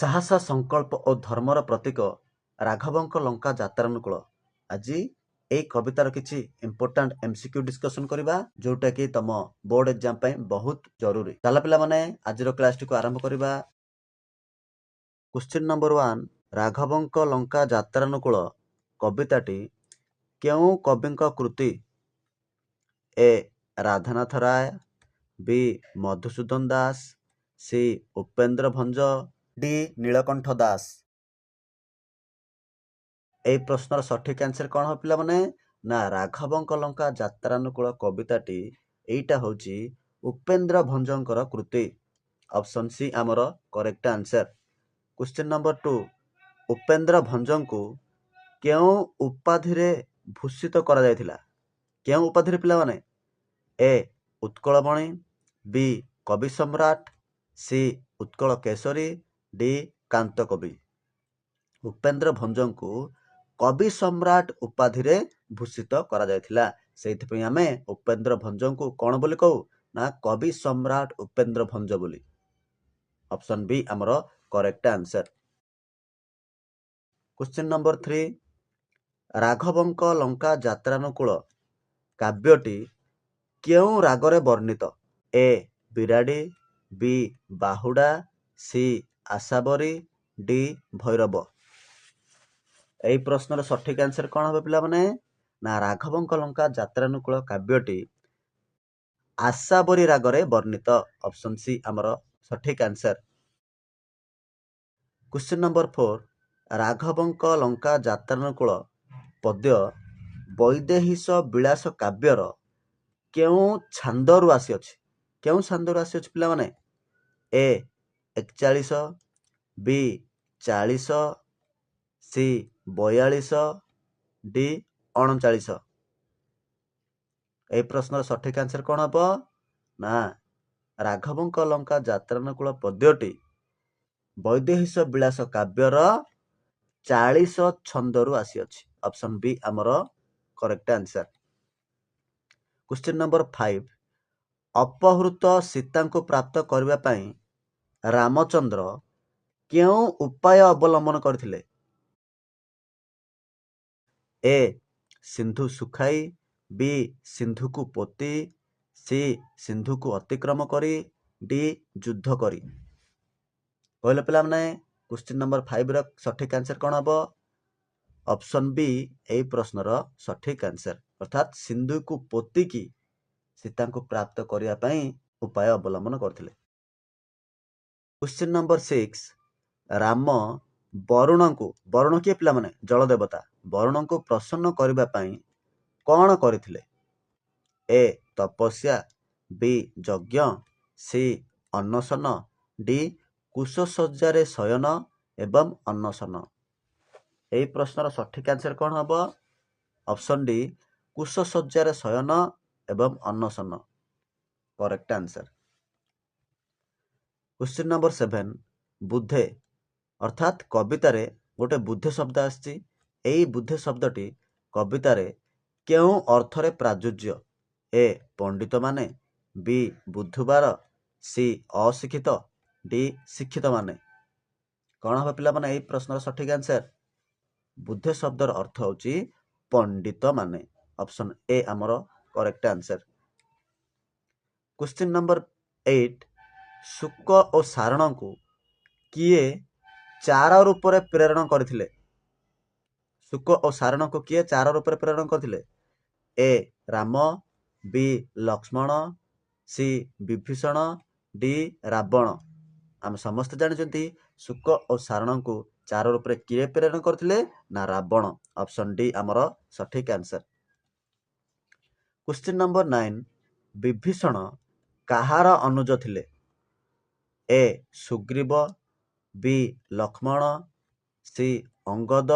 ସାହସ ସଂକଳ୍ପ ଓ ଧର୍ମର ପ୍ରତୀକ ରାଘବଙ୍କ ଲଙ୍କା ଯାତ୍ରାନୁକୂଳ। ଆଜି ଏଇ କବିତାର କିଛି ଇମ୍ପୋର୍ଟାଣ୍ଟ MCQ ଡିସ୍କସନ୍ କରିବା, ଯୋଉଟା କି ତମ ବୋର୍ଡ ଏକ୍ଜାମ ପାଇଁ ବହୁତ ଜରୁରୀ। ଚାଲ ପିଲାମାନେ ଆଜିର କ୍ଲାସଟିକୁ ଆରମ୍ଭ କରିବା। କ୍ୱେଶ୍ଚିନ୍ ନମ୍ବର 1, ରାଘବଙ୍କ ଲଙ୍କା ଯାତ୍ରାନୁକୂଳ କବିତାଟି କେଉଁ କବିଙ୍କ କୃତି? ଏ. ରାଧାନାଥ ରାୟ, ବି. ମଧୁସୂଦନ ଦାସ, ସି. ଉପେନ୍ଦ୍ର ଭଞ୍ଜ, ଡି. ନୀଳକଣ୍ଠ ଦାସ। এই ପ୍ରଶ୍ନର ସଠିକ ଆନ୍ସର କ'ଣ ହେବ ପିଲାମାନେ? ନା ରାଘବଙ୍କ ଲଙ୍କା ଯାତ୍ରାନୁକୂଳ କବିତାଟି ଏଇଟା ହେଉଛି ଉପେନ୍ଦ୍ର ଭଞ୍ଜଙ୍କର କୃତି। ଅପସନ୍ ସି ଆମର correct answer. Question number 2, Upendra ଭଞ୍ଜଙ୍କୁ କେଉଁ ଉପାଧିରେ ଭୂଷିତ କରାଯାଇଥିଲା? କେଉଁ ଉପାଧିରେ ପିଲାମାନେ? ଏ. ଉତ୍କଳମଣି, ବି. କବି ସମ୍ରାଟ, ସି. ଉତ୍କଳ କେଶରୀ, ଡି. କାନ୍ତ କବି। ଉପେନ୍ଦ୍ର ଭଞ୍ଜଙ୍କୁ କବି ସମ୍ରାଟ ଉପାଧିରେ ଭୂଷିତ କରାଯାଇଥିଲା। ସେଇଥିପାଇଁ ଆମେ ଉପେନ୍ଦ୍ର ଭଞ୍ଜଙ୍କୁ କ'ଣ ବୋଲି କହୁ? ନା କବି ସମ୍ରାଟ ଉପେନ୍ଦ୍ର ଭଞ୍ଜ ବୋଲି। ଅପସନ୍ ବି ଆମର କରେକ୍ଟ ଆନ୍ସର। କ୍ୱେଶ୍ଚିନ୍ ନମ୍ବର 3, ରାଘବଙ୍କ ଲଙ୍କା ଯାତ୍ରାନୁକୂଳ କାବ୍ୟଟି କେଉଁ ରାଗରେ ବର୍ଣ୍ଣିତ? ଏ. ବିରାଡ଼ି, ବି. ବାହୁଡ଼ା, ସି. ଆଶାବରୀ, ଡି. ଭୈରବ। এই ପ୍ରଶ୍ନର ସଠିକ ଆନ୍ସର କ'ଣ হবে ପିଲାମାନେ? ନା ରାଘବଙ୍କ ଲଙ୍କା ଯାତ୍ରାନୁକୂଳ କାବ୍ୟଟି ଆଶାବରୀ ରାଗରେ ବର୍ଣ୍ଣିତ। ଅପସନ୍ ସି ଆମର ସଠିକ ଆନ୍ସର। କ୍ୱେଶ୍ଚିନ୍ ନମ୍ବର 4, ରାଘବଙ୍କ ଲଙ୍କା ଯାତ୍ରାନୁକୂଳ ପଦ୍ୟ ବୈଦେହୀଶ ବିଳାସ କାବ୍ୟର କେଉଁ ଛାନ୍ଦରୁ ଆସିଅଛି? କେଉଁ ଛାନ୍ଦରୁ ଆସିଅଛି ପିଲାମାନେ? ଏ. 41, ବି. 40, ସି. 42, ଡି. 39। এই ପ୍ରଶ୍ନର ସଠିକ ଆନ୍ସର କ'ଣ ହେବ? ନା ରାଘବଙ୍କ ଲଙ୍କା ଯାତ୍ରାନୁକୂଳ ପଦ୍ୟଟି ବୈଦେହୀଶ ବିଳାସ କାବ୍ୟର 40 ଛନ୍ଦରୁ ଆସିଅଛି। ଅପସନ୍ ବି ଆମର କରେକ୍ଟ ଆନ୍ସର। କ୍ୱେଶ୍ଚିନ୍ ନମ୍ବର 5, ଅପହୃତ ସୀତାଙ୍କୁ ପ୍ରାପ୍ତ କରିବା ପାଇଁ ରାମଚନ୍ଦ୍ର କେଉଁ ଉପାୟ ଅବଲମ୍ବନ କରିଥିଲେ? ଏ. ସିନ୍ଧୁ ଶୁଖାଇ, ବି. ସିନ୍ଧୁକୁ ପୋତି, ସି. ସିନ୍ଧୁକୁ ଅତିକ୍ରମ କରି, ଡି. ଯୁଦ୍ଧ କରି। କହିଲେ ପିଲାମାନେ କ୍ୱେଶ୍ଚିନ୍ ନମ୍ବର 5ର ସଠିକ ଆନ୍ସର କ'ଣ ହେବ? ଅପସନ୍ ବି এই ପ୍ରଶ୍ନର ସଠିକ ଆନ୍ସର, ଅର୍ଥାତ୍ ସିନ୍ଧୁକୁ ପୋତିକି ସୀତାଙ୍କୁ ପ୍ରାପ୍ତ କରିବା ପାଇଁ ଉପାୟ ଅବଲମ୍ବନ କରିଥିଲେ। କ୍ୱେଶ୍ଚିନ୍ ନମ୍ବର 6, ରାମ ବରୁଣଙ୍କୁ, ବରୁଣ କିଏ ପିଲାମାନେ? ଜଳଦେବତା। ବରୁଣଙ୍କୁ ପ୍ରସନ୍ନ କରିବା ପାଇଁ କ'ଣ କରିଥିଲେ? ଏ. ତପସ୍ୟା, ବି. ଯଜ୍ଞ, ସି. ଅନଶନ, ଡି. କୁଶଶଯ୍ୟାରେ ଶୟନ ଏବଂ ଅନଶନ। এই ପ୍ରଶ୍ନର ସଠିକ ଆନ୍ସର କ'ଣ ହେବ? ଅପସନ୍ ଡି କୁଶଶଯ୍ୟାରେ ଶୟନ ଏବଂ ଅନଶନ। Correct answer. କ୍ୱେଶ୍ଚିନ୍ ନମ୍ବର 7, ବୁଧେ ଅର୍ଥାତ୍ କବିତାରେ ଗୋଟେ ବୁଧେ ଶବ୍ଦ ଆସିଛି। এই ବୁଧେ ଶବ୍ଦଟି କବିତାରେ କେଉଁ ଅର୍ଥରେ ପ୍ରାଯୁର୍ଯ୍ୟ? ଏ. ପଣ୍ଡିତମାନେ, ବି. ବୁଧବାର, ସି. ଅଶିକ୍ଷିତ, ଡି. ଶିକ୍ଷିତମାନେ। କ'ଣ ହେବ ପିଲାମାନେ এই ପ୍ରଶ୍ନର ସଠିକ ଆନ୍ସର? ବୁଧେ ଶବ୍ଦର ଅର୍ଥ ହେଉଛି ପଣ୍ଡିତମାନେ। ଅପସନ୍ ଏ ଆମର କରେକ୍ଟ ଆନ୍ସର। କ୍ୱେଶ୍ଚିନ୍ ନମ୍ବର 8, ଶୁକ ଓ ସାରଣଙ୍କୁ କିଏ ଚାର ରୂପରେ ପ୍ରେରଣ କରିଥିଲେ? ଶୁକ ଓ ସାରଣଙ୍କୁ କିଏ ଚାର ରୂପରେ ପ୍ରେରଣ କରିଥିଲେ? ଏ. ରାମ, ବି. ଲକ୍ଷ୍ମଣ, ସି. ବିଭୀଷଣ, ଡି. ରାବଣ। ଆମେ ସମସ୍ତେ ଜାଣିଛନ୍ତି ଶୁକ ଓ ସାରଣଙ୍କୁ ଚାର ରୂପରେ କିଏ ପ୍ରେରଣ କରିଥିଲେ? ନା ରାବଣ। ଅପସନ୍ ଡି ଆମର ସଠିକ ଆନ୍ସର। କ୍ୱେଶ୍ଚିନ୍ ନମ୍ବର 9, ବିଭୀଷଣ କାହାର ଅନୁଜ ଥିଲେ? ଏ. ସୁଗ୍ରୀବ, ବି. ଲକ୍ଷ୍ମଣ, ସି. ଅଙ୍ଗଦ,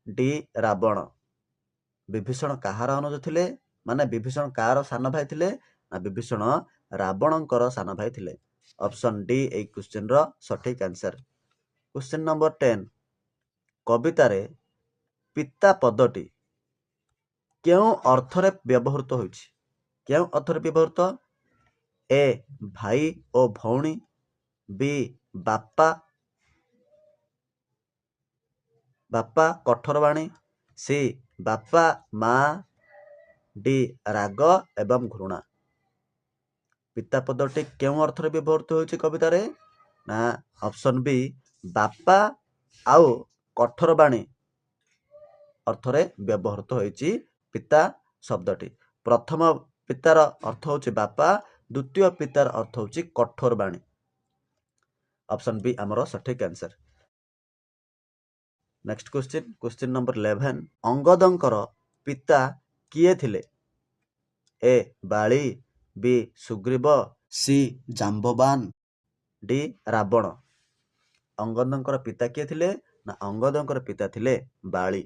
ଡି. ରାବଣ। ବିଭୀଷଣ କାହାର ଅନୁଜ ଥିଲେ? ମାନେ ବିଭୀଷଣ କାହାର ସାନ ଭାଇ ଥିଲେ? ନା ବିଭୀଷଣ ରାବଣଙ୍କର ସାନ ଭାଇ ଥିଲେ। ଅପସନ୍ ଡି এই କ୍ୱେଶ୍ଚିନ୍ର ସଠିକ ଆନ୍ସର। କ୍ୱେଶ୍ଚିନ୍ ନମ୍ବର 10, କବିତାରେ ପିତା ପଦଟି କେଉଁ ଅର୍ଥରେ ବ୍ୟବହୃତ ହୋଇଛି? କେଉଁ ଅର୍ଥରେ ବ୍ୟବହୃତ? ଏ. ଭାଇ ଓ ଭଉଣୀ, ବି. ବାପା, ବାପା କଠୋର ବାଣୀ, ସି ବାପା ମା, ଡି ରାଗ ଏବଂ ଘୃଣା। ପିତା ପଦଟି କେଉଁ ଅର୍ଥରେ ବ୍ୟବହୃତ ହେଉଛି କବିତାରେ? ନା ଅପସନ୍ ବି ବାପା ଆଉ କଠୋର ବାଣୀ ଅର୍ଥରେ ବ୍ୟବହୃତ ହୋଇଛି ପିତା ଶବ୍ଦଟି। ପ୍ରଥମ ପିତାର ଅର୍ଥ ହେଉଛି ବାପା, ଦ୍ୱିତୀୟ ପିତାର ଅର୍ଥ ହେଉଛି କଠୋର ବାଣୀ। ଅପସନ୍ ବି ଆମର ସଠିକ୍ ଆନ୍ସର। Next question number 11। ଅଙ୍ଗଦଙ୍କର ପିତା କିଏ ଥିଲେ? ଏ ବାଳି, ବି ସୁଗ୍ରୀବ, ସି ଜାମ୍ବବାନ, ଡି ରାବଣ। ଅଙ୍ଗଦଙ୍କର ପିତା କିଏ ଥିଲେ? ନା ଅଙ୍ଗଦଙ୍କର ପିତା ଥିଲେ ବାଳି।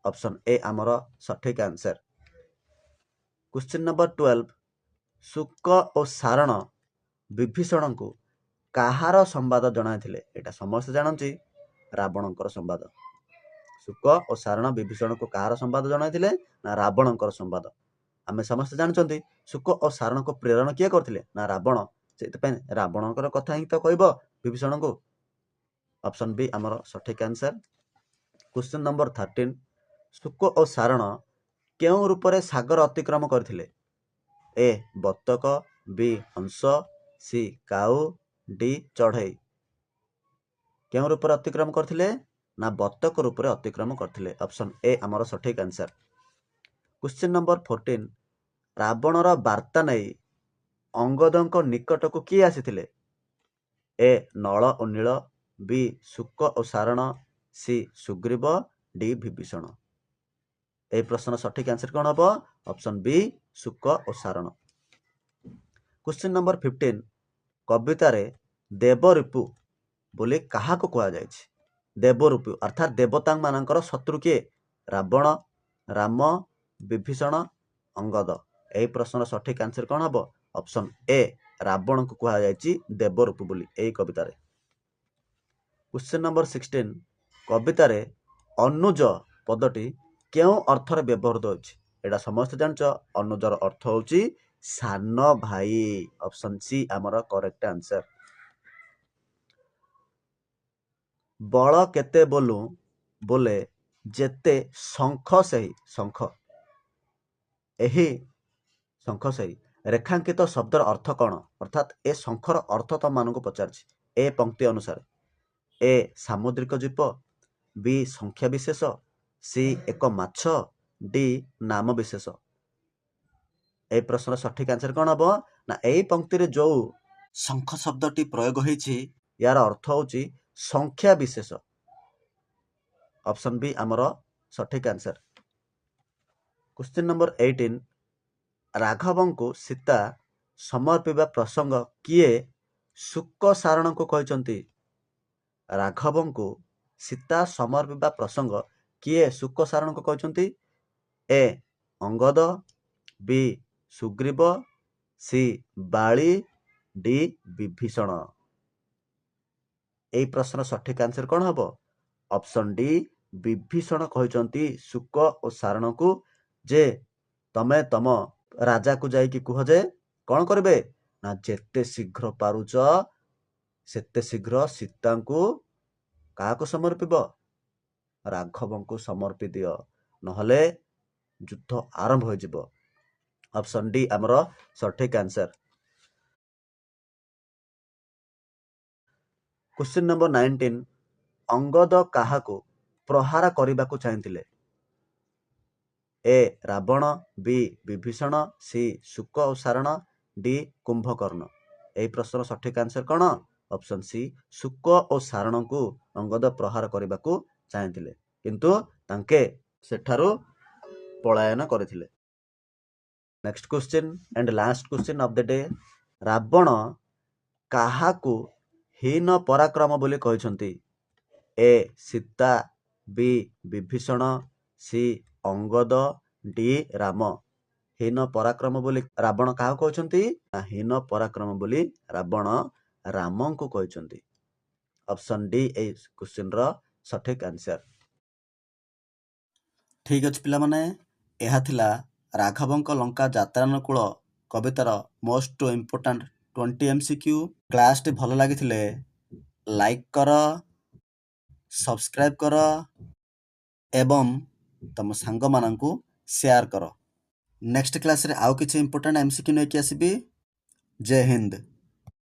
ଅପସନ୍ ଏ ଆମର ସଠିକ୍ ଆନ୍ସର। Question number 12। ଶୁକ ଓ ସାରଣ ବିଭୀଷଣଙ୍କୁ କାହାର ସମ୍ବାଦ ଜଣାଇଥିଲେ? ଏଇଟା ସମସ୍ତେ ଜାଣନ୍ତି, ରାବଣଙ୍କର ସମ୍ବାଦ। ଶୁକ ଓ ସାରଣ ବିଭୀଷଣଙ୍କୁ କାହାର ସମ୍ବାଦ ଜଣାଇଥିଲେ? ନା ରାବଣଙ୍କର ସମ୍ବାଦ। ଆମେ ସମସ୍ତେ ଜାଣିଛନ୍ତି ଶୁକ ଓ ସାରଣଙ୍କୁ ପ୍ରେରଣ କିଏ କରିଥିଲେ? ନା ରାବଣ। ସେଥିପାଇଁ ରାବଣଙ୍କର କଥା ହିଁ ତ କହିବ ବିଭୀଷଣଙ୍କୁ। ଅପସନ୍ ବି ଆମର ସଠିକ୍ ଆନ୍ସର। Question number 13। ଶୁକ ଓ ସାରଣ କେଉଁ ରୂପରେ ସାଗର ଅତିକ୍ରମ କରିଥିଲେ? ଏ ବତକ, ବି ହଂସ, ସି କାଉ, ଡି ଚଢ଼େଇ। କେଉଁ ରୂପରେ ଅତିକ୍ରମ କରିଥିଲେ? ନା ବତକ ରୂପରେ ଅତିକ୍ରମ କରିଥିଲେ। ଅପସନ୍ ଏ ଆମର ସଠିକ୍ ଆନ୍ସର। Question number 14। ରାବଣର ବାର୍ତ୍ତା ନେଇ ଅଙ୍ଗଦଙ୍କ ନିକଟକୁ କିଏ ଆସିଥିଲେ? ଏ ନଳ ଓ ନୀଳ, ବି ଶୁକ ଓ ସାରଣ, ସି ସୁଗ୍ରୀବ, ଡି ବିଭୀଷଣ। এই ପ୍ରଶ୍ନର ସଠିକ୍ ଆନ୍ସର କ'ଣ ହେବ? ଅପସନ୍ ବି ଶୁକ ଓ ସାରଣ। Question number 15। କବିତାରେ ଦେବରୂପୁ ବୋଲି କାହାକୁ କୁହାଯାଇଛି? ଦେବରୂପୁ ଅର୍ଥାତ୍ ଦେବତାମାନଙ୍କର ଶତ୍ରୁ କିଏ? ରାବଣ, ରାମ, ବିଭୀଷଣ, ଅଙ୍ଗଦ। ଏହି ପ୍ରଶ୍ନର ସଠିକ୍ ଆନ୍ସର କ'ଣ ହେବ? ଅପସନ୍ ଏ ରାବଣଙ୍କୁ କୁହାଯାଇଛି ଦେବରୂପୁ ବୋଲି ଏହି କବିତାରେ। Question number 16। କବିତାରେ ଅନୁଜ ପଦଟି କେଉଁ ଅର୍ଥରେ ବ୍ୟବହୃତ ହେଉଛି? ଏଇଟା ସମସ୍ତେ ଜାଣିଛ, ଅନୁଜର ଅର୍ଥ ହେଉଛି ସାନ ଭାଇ। ଅପସନ୍ ସି ଆମର କରେକ୍ଟ ଆନ୍ସର। ବଳ କେତେ ବୋଲୁ ବୋଲେ ଯେତେ ଶଙ୍ଖ ସେହି ଶଙ୍ଖ। ଏହି ଶଙ୍ଖ ସେହି ରେଖାଙ୍କିତ ଶବ୍ଦର ଅର୍ଥ କ'ଣ? ଅର୍ଥାତ୍ ଏ ଶଙ୍ଖର ଅର୍ଥ ତମମାନଙ୍କୁ ପଚାରିଛି ଏ ପଂକ୍ତି ଅନୁସାରେ। ଏ ସାମୁଦ୍ରିକ ଜୀବ, ବି ସଂଖ୍ୟା ବିଶେଷ, ସି ଏକ ମାଛ, ଡି ନାମ ବିଶେଷ। এই ପ୍ରଶ୍ନର ସଠିକ୍ ଆନ୍ସର କ'ଣ ହେବ? ନା ଏହି ପଂକ୍ତିରେ ଯୋଉ ଶଙ୍ଖ ଶବ୍ଦଟି ପ୍ରୟୋଗ ହୋଇଛି ଏହାର ଅର୍ଥ ହେଉଛି ସଂଖ୍ୟା ବିଶେଷ। ଅପସନ୍ ବି ଆମର ସଠିକ୍ ଆନ୍ସର। Question number 18। ରାଘବଙ୍କୁ ସୀତା ସମର୍ପିବା ପ୍ରସଙ୍ଗ କିଏ ଶୁକ ସାରଣଙ୍କୁ କହିଛନ୍ତି? ରାଘବଙ୍କୁ ସୀତା ସମର୍ପିବା ପ୍ରସଙ୍ଗ କିଏ ଶୁକ ସାରଣଙ୍କୁ କହିଛନ୍ତି? ଏ ଅଙ୍ଗଦ, ବି ସୁଗ୍ରୀବ, ସି ବାଳି, ଡି ବିଭୀଷଣ। এই ପ୍ରଶ୍ନର ସଠିକ୍ ଆନ୍ସର କ'ଣ ହେବ? ଅପସନ୍ ଡି ବିଭୀଷଣ କହିଛନ୍ତି ଶୁକ ଓ ସାରଣଙ୍କୁ ଯେ ତମେ ତମ ରାଜାକୁ ଯାଇକି କୁହ ଯେ କ'ଣ କରିବେ? ନା ଯେତେ ଶୀଘ୍ର ପାରୁଛ ସେତେ ଶୀଘ୍ର ସୀତାଙ୍କୁ କାହାକୁ ସମର୍ପିବ? ରାଘବଙ୍କୁ ସମର୍ପି ଦିଅ, ନହେଲେ ଯୁଦ୍ଧ ଆରମ୍ଭ ହୋଇଯିବ। ଅପସନ୍ ଡି ଆମର ସଠିକ୍ ଆନ୍ସର। Question number 19। ଅଙ୍ଗଦ କାହାକୁ ପ୍ରହାର କରିବାକୁ ଚାହିଁଥିଲେ? ଏ ରାବଣ, ବି ବିଭୀଷଣ, ସି ଶୁକ ଓ ସାରଣ, ଡି କୁମ୍ଭକର୍ଣ୍ଣ। ଏହି ପ୍ରଶ୍ନର ସଠିକ୍ ଆନ୍ସର କ'ଣ? ଅପସନ୍ ସି ଶୁକ ଓ ସାରଣଙ୍କୁ ଅଙ୍ଗଦ ପ୍ରହାର କରିବାକୁ ଚାହିଁଥିଲେ, କିନ୍ତୁ ତାଙ୍କେ ସେଠାରୁ ପଳାୟନ କରିଥିଲେ। Next question and last question of the day. Ravan କାହାକୁ ହୀନ ପରାକ୍ରମ ବୋଲି କହିଛନ୍ତି? A Sita, B Vibhishan, C Angad, D Ram. ହୀନ ପରାକ୍ରମ ବୋଲି ରାବଣ କାହାକୁ କହିଛନ୍ତି? ନା ହୀନ ପରାକ୍ରମ ବୋଲି ରାବଣ ରାମଙ୍କୁ କହିଛନ୍ତି। ଅପସନ୍ ଡି ଏହି କ୍ୱେଶ୍ଚିନ୍ର ସଠିକ୍ ଆନ୍ସର। ଠିକ୍ ଅଛି ପିଲାମାନେ, ଏହା ଥିଲା ରାଘବଙ୍କ ଲଙ୍କା ଯାତ୍ରାନୁକୂଳ କବିତାର ମୋଷ୍ଟ ଇମ୍ପୋର୍ଟାଣ୍ଟ 20 MCQ। କ୍ଲାସ୍ଟି ଭଲ ଲାଗିଥିଲେ ଲାଇକ୍ କର, ସବସ୍କ୍ରାଇବ୍ କର। ଏବଂ ତମ ସାଙ୍ଗମାନଙ୍କୁ ସେୟାର କର। ନେକ୍ସଟ କ୍ଲାସରେ ଆଉ କିଛି ଇମ୍ପୋର୍ଟାଣ୍ଟ MCQ ନେଇକି ଆସିବି। ଜୟ ହିନ୍ଦ।